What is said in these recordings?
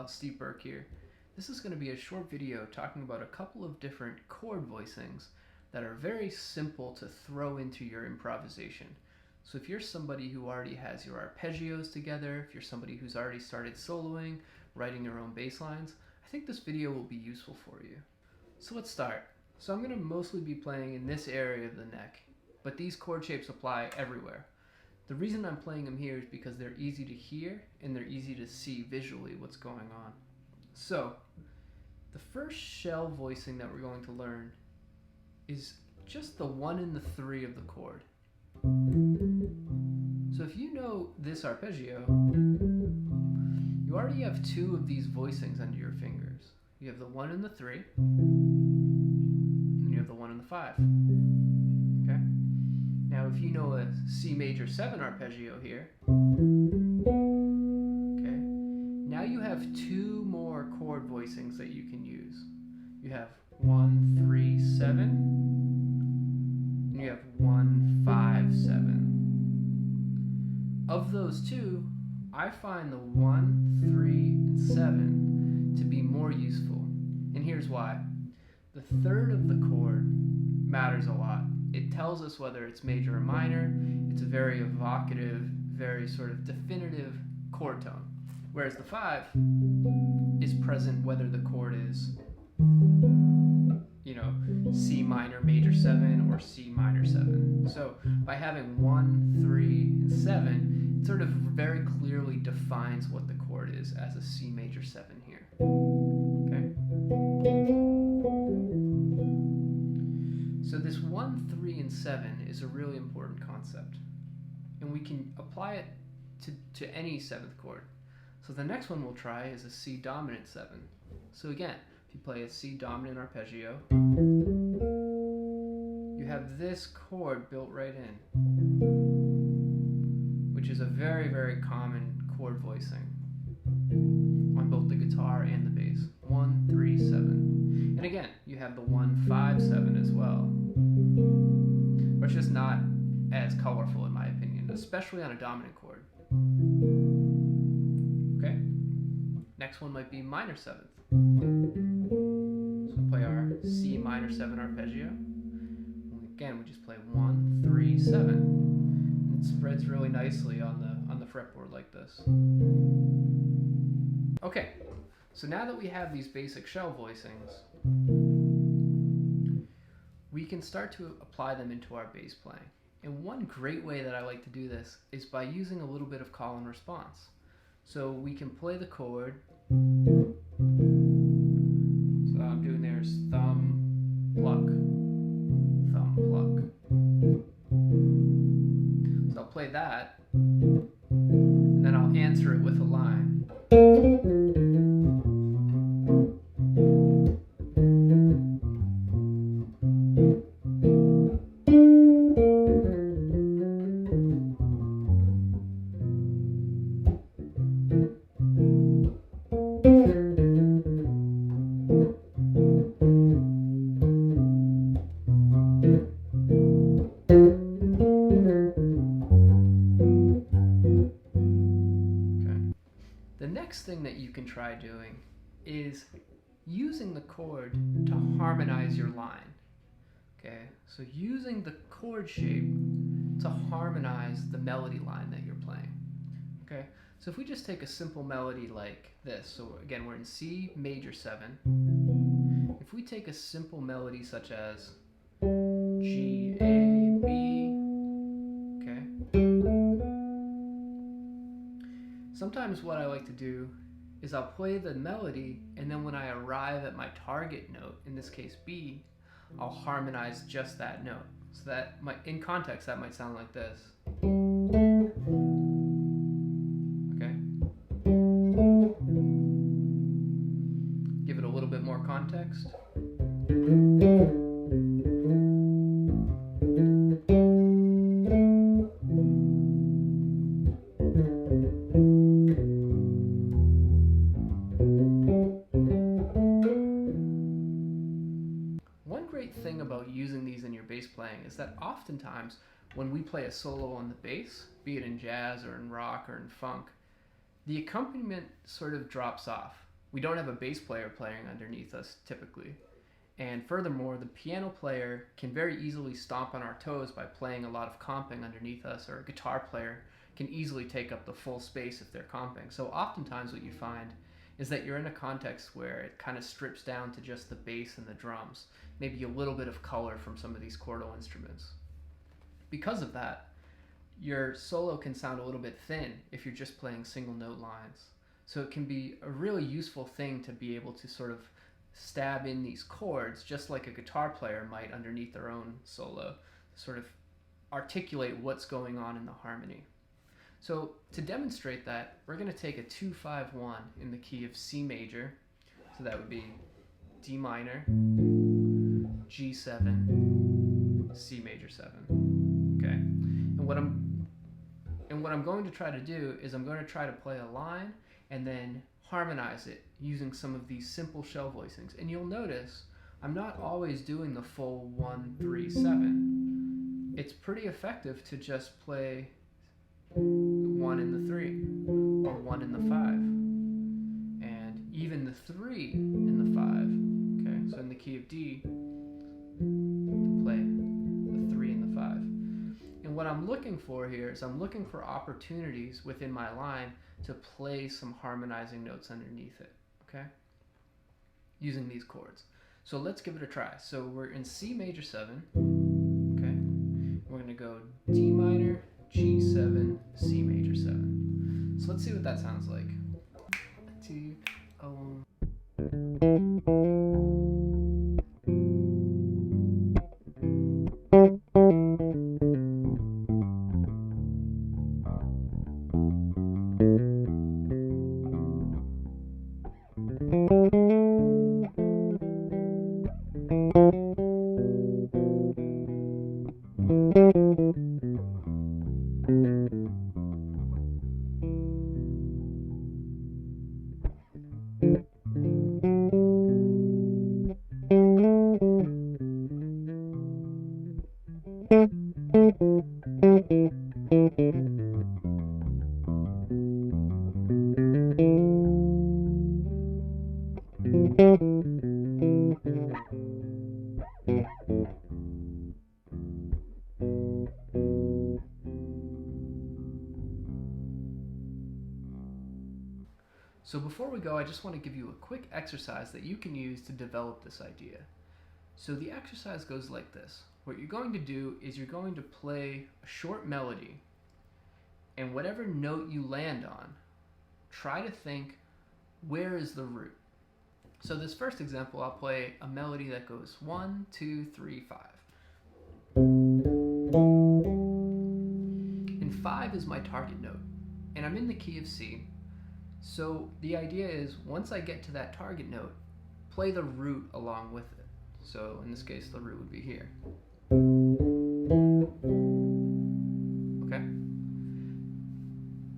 Steve Burke here. This is going to be a short video talking about a couple of different chord voicings that are very simple to throw into your improvisation. So if you're somebody who already has your arpeggios together, if you're somebody who's already started soloing, writing your own bass lines, I think this video will be useful for you. So let's start. So I'm going to mostly be playing in this area of the neck, but these chord shapes apply everywhere. The reason I'm playing them here is because they're easy to hear and they're easy to see visually what's going on. So, the first shell voicing that we're going to learn is just the 1 and the 3 of the chord. So if you know this arpeggio, you already have 2 of these voicings under your fingers. You have the 1 and the 3, and you have the 1 and the 5. Okay? Now if you know a C major 7 arpeggio here, okay, now you have 2 more chord voicings that you can use. You have 1, 3, 7, and you have 1, 5, 7. Of those 2, I find the 1, 3, and 7 to be more useful. And here's why. The third of the chord matters a lot. It tells us whether it's major or minor. It's a very evocative, very sort of definitive chord tone. Whereas the 5 is present whether the chord is, you know, C minor major 7 or C minor 7. So by having 1, 3, and 7, it sort of very clearly defines what the chord is as a C major 7 here. Okay? So this 1, 3, and 7 is a really important concept. And we can apply it to any 7th chord. So the next one we'll try is a C dominant 7. So again, if you play a C dominant arpeggio, you have this chord built right in, which is a very, very common chord voicing on both the guitar and the bass. 1, 3, 7. And again, you have the 1, 5, 7 as well, but it's just not as colorful in my opinion, especially on a dominant chord. Okay? Next one might be minor 7th. So we'll play our C minor 7 arpeggio. And again, we just play 1, 3, 7. It spreads really nicely on the fretboard like this. Okay, so now that we have these basic shell voicings, we can start to apply them into our bass playing. And one great way that I like to do this is by using a little bit of call and response. So we can play the chord. So I'm doing there's thumb, pluck, thumb, pluck. So I'll play that, and then I'll answer it with a line. The next thing that you can try doing is using the chord to harmonize your line. Okay, so using the chord shape to harmonize the melody line that you're playing. Okay, so if we just take a simple melody like this, so again we're in C major 7. If we take a simple melody such as G, A, B, okay. Sometimes what I like to do is I'll play the melody, and then when I arrive at my target note, in this case B, I'll harmonize just that note. So that might, in context, that might sound like this. Okay? Give it a little bit more context. Thing about using these in your bass playing is that oftentimes when we play a solo on the bass, be it in jazz or in rock or in funk, the accompaniment sort of drops off. we don't have a bass player playing underneath us typically. And furthermore, the piano player can very easily stomp on our toes by playing a lot of comping underneath us, or a guitar player can easily take up the full space if they're comping. So oftentimes what you find is that you're in a context where it kind of strips down to just the bass and the drums, maybe a little bit of color from some of these chordal instruments. Because of that, your solo can sound a little bit thin if you're just playing single note lines. So it can be a really useful thing to be able to sort of stab in these chords just like a guitar player might underneath their own solo, to sort of articulate what's going on in the harmony. So to demonstrate that, we're going to take a 2-5-1 in the key of C major. So that would be D minor, G7, C major 7. Okay? And what I'm going to try to do is I'm going to try to play a line and then harmonize it using some of these simple shell voicings. And you'll notice I'm not always doing the full 1, 3, 7. It's pretty effective to just play 1 in the 3 or 1 in the 5 and even the 3 in the 5. Okay, so in the key of D, play the 3 in the 5. And what I'm looking for here is I'm looking for opportunities within my line to play some harmonizing notes underneath it, okay, using these chords. So let's give it a try. So we're in C major 7, okay, we're going to go D minor, G7, C major 7. So let's see what that sounds like. 2, 1. So before we go, I just want to give you a quick exercise that you can use to develop this idea. So the exercise goes like this. What you're going to do is you're going to play a short melody, and whatever note you land on, try to think, where is the root? So this first example, I'll play a melody that goes 1, 2, 3, 5. And 5 is my target note, and I'm in the key of C. So the idea is, once I get to that target note, play the root along with it. So in this case, the root would be here. Okay?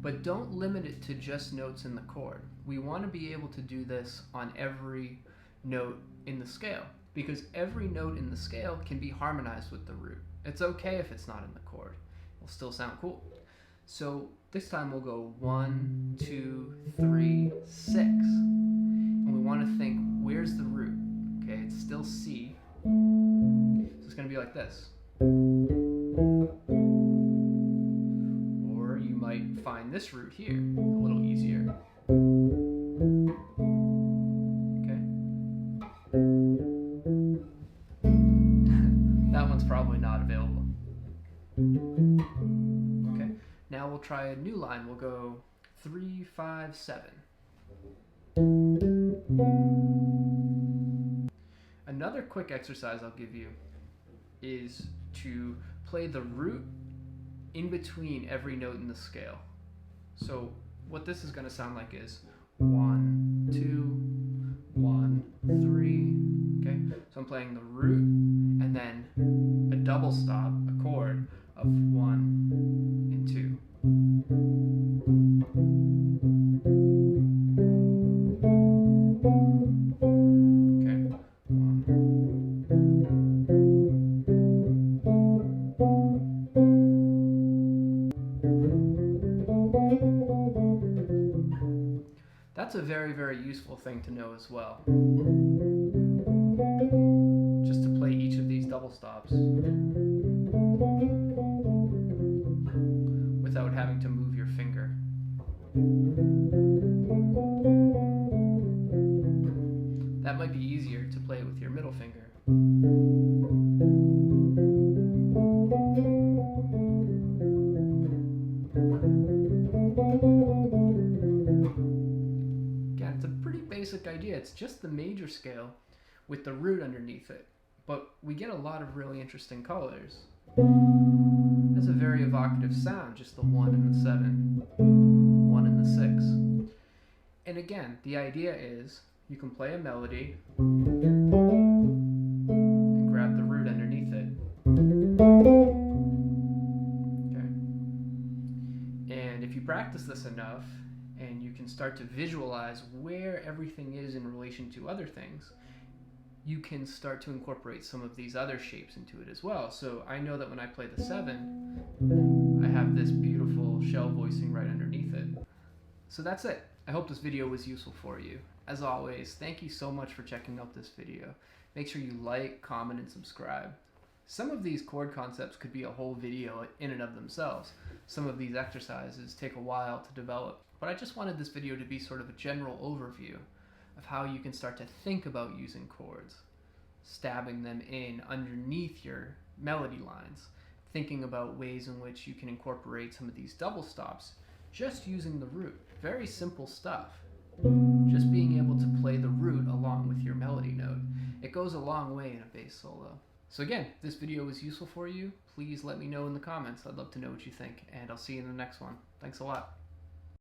But don't limit it to just notes in the chord. We want to be able to do this on every note in the scale, because every note in the scale can be harmonized with the root. It's okay if it's not in the chord. It'll still sound cool. So this time we'll go 1, 2, 3, 6. And we want to think, where's the root? Okay, it's still C. So it's going to be like this. Or you might find this root here, a little easier. Okay. That one's probably not available. Okay. Now we'll try a new line. We'll go 3, 5, 7. Another quick exercise I'll give you is to play the root in between every note in the scale. So what this is going to sound like is 1, 2, 1, 3. Okay, so I'm playing the root and then a double stop, a chord of 1 and 2. That's that's a very, very useful thing to know as well. Just to play each of these double stops without having to move your finger. That might be easier to play with your middle finger. Again, it's a pretty basic idea. It's just the major scale with the root underneath it. But we get a lot of really interesting colors. That's a very evocative sound, just the 1 and the 7, 1 and the 6. And again, the idea is you can play a melody and grab the root underneath it. Okay. And if you practice this enough and you can start to visualize where everything is in relation to other things, you can start to incorporate some of these other shapes into it as well. So I know that when I play the 7, I have this beautiful shell voicing right underneath it. So that's it. I hope this video was useful for you. As always, thank you so much for checking out this video. Make sure you like, comment, and subscribe. Some of these chord concepts could be a whole video in and of themselves. Some of these exercises take a while to develop, but I just wanted this video to be sort of a general overview of how you can start to think about using chords, stabbing them in underneath your melody lines, thinking about ways in which you can incorporate some of these double stops just using the root. Very simple stuff. Just being able to play the root along with your melody note. It goes a long way in a bass solo. So again, if this video was useful for you, please let me know in the comments. I'd love to know what you think, and I'll see you in the next one. Thanks a lot.